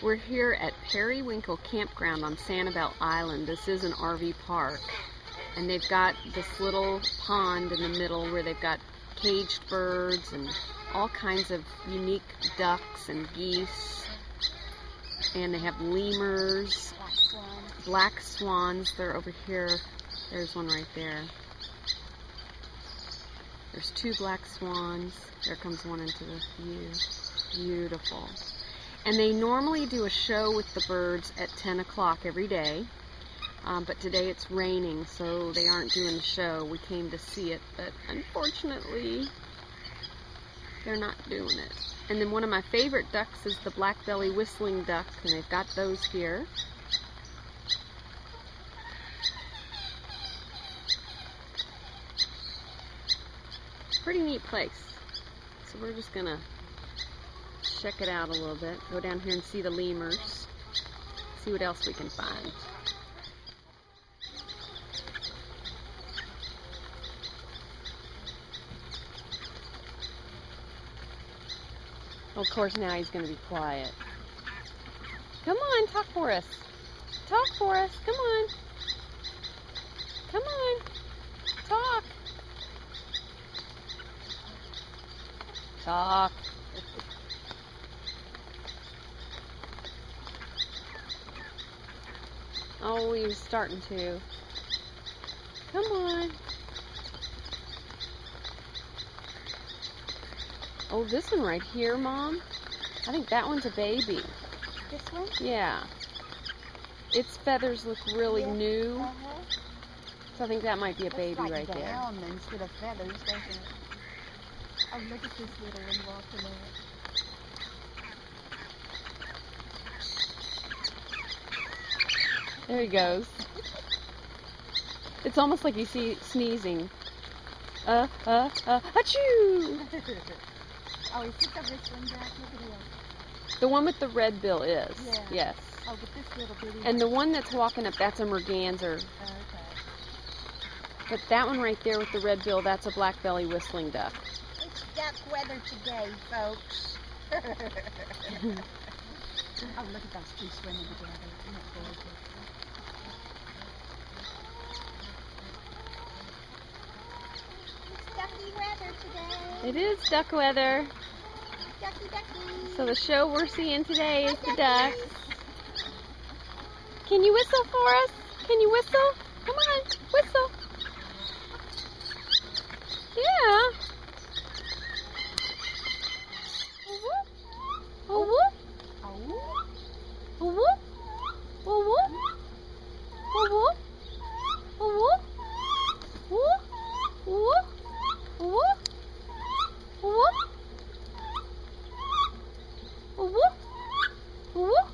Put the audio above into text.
We're here at Periwinkle Campground on Sanibel Island. This is an RV park, and they've got this little pond in the middle where they've got caged birds and all kinds of unique ducks and geese, and they have lemurs, black swans. They're over here. There's one right there. There's two black swans. There comes one into the view. Beautiful. And they normally do a show with the birds at 10 o'clock every day, but today it's raining, so they aren't doing the show. We came to see it, but unfortunately, they're not doing it. And then one of my favorite ducks is the black belly whistling duck, and they've got those here. Pretty neat place. So we're just gonna check it out a little bit. Go down here and see the lemurs. See what else we can find. Well, of course now he's gonna be quiet. Come on, talk for us. Talk for us. Come on. Come on. Talk. Talk. Oh, he was starting to. Come on. Oh, this one right here, Mom. I think that one's a baby. This one? Yeah. Its feathers look really new. So I think that might be a baby like right there. Down instead of feathers, doesn't it? Oh, look at this little one walking out. There he goes. It's almost like he's sneezing. Achoo! Oh, he sits over this one, Jack. Look at him. The one with the red bill is. Yeah. Yes. Oh, but this little bitty. And the one that's walking up, that's a merganser. Oh, okay. But that one right there with the red bill, that's a black belly whistling duck. It's duck weather today, folks. Oh, look at those two swimming together. Isn't that gorgeous? It's ducky weather today. It is duck weather. Ducky, ducky. So the show we're seeing today is the ducks. Can you whistle for us? Can you whistle? Come on, whistle. Yeah. Oh, whoop. Oh, whoop. Oh, whoop. Oh, whoop. Oh, whoop. Oh, whoop. Whoop. Whoop. Whoop. Whoop. Whoop. Whoop.